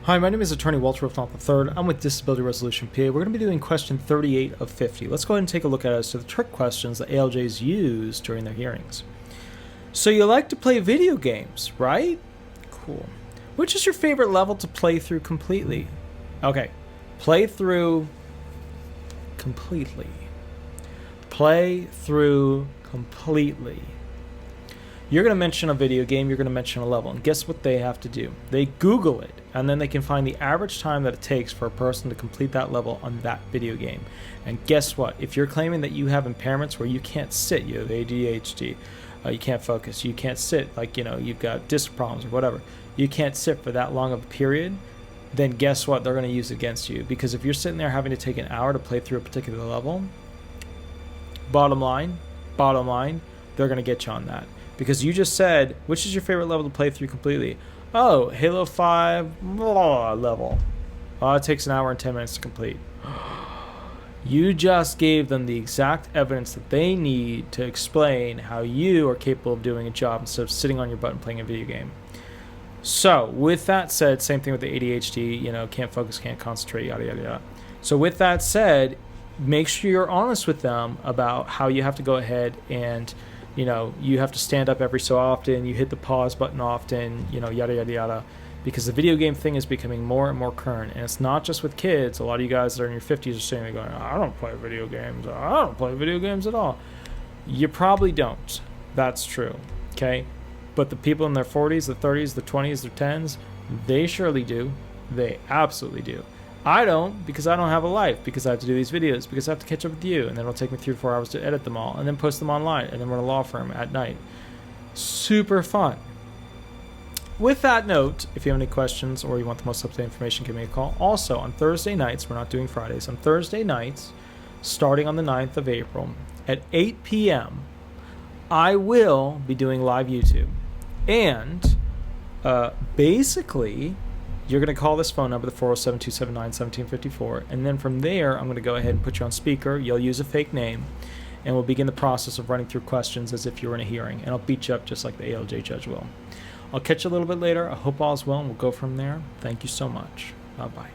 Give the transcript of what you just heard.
Hi, my name is Attorney Walter Rudolph Hnot III. I'm with Disability Resolution PA. We're going to be doing question 38 of 50. Let's go ahead and take a look at it as to the trick questions that ALJs use during their hearings. So you like to play video games, right? Cool. Which is your favorite level to play through completely? Okay, play through completely. Play through completely. You're going to mention a video game, you're going to mention a level, and guess what they have to do? They Google it, and then they can find the average time that it takes for a person to complete that level on that video game. And guess what? If you're claiming that you have impairments where you can't sit, you have ADHD, you can't focus, you can't sit, like, you've got disc problems or whatever, you can't sit for that long of a period, then guess what? They're going to use it against you. Because if you're sitting there having to take an hour to play through a particular level, bottom line, they're going to get you on that. Because you just said, which is your favorite level to play through completely? Oh, Halo 5 level. Oh, it takes an hour and 10 minutes to complete. You just gave them the exact evidence that they need to explain how you are capable of doing a job instead of sitting on your butt and playing a video game. So, with that said, same thing with the ADHD, can't focus, can't concentrate, yada, yada, yada. So with that said, make sure you're honest with them about how you have to go ahead and you have to stand up every so often, you hit the pause button often, yada, yada, yada. Because the video game thing is becoming more and more current. And it's not just with kids. A lot of you guys that are in your 50s are sitting there going, I don't play video games. I don't play video games at all. You probably don't. That's true. Okay? But the people in their 40s, the 30s, the 20s, the 10s, they surely do. They absolutely do. I don't, because I don't have a life, because I have to do these videos, because I have to catch up with you, and then it'll take me 3 to 4 hours to edit them all, and then post them online, and then run a law firm at night. Super fun. With that note, if you have any questions or you want the most up-to-date information, give me a call. Also, on Thursday nights, we're not doing Fridays, on Thursday nights, starting on the 9th of April, at 8 p.m., I will be doing live YouTube. And basically, you're going to call this phone number, the 407-279-1754, and then from there, I'm going to go ahead and put you on speaker. You'll use a fake name, and we'll begin the process of running through questions as if you were in a hearing, and I'll beat you up just like the ALJ judge will. I'll catch you a little bit later. I hope all is well, and we'll go from there. Thank you so much. Bye-bye.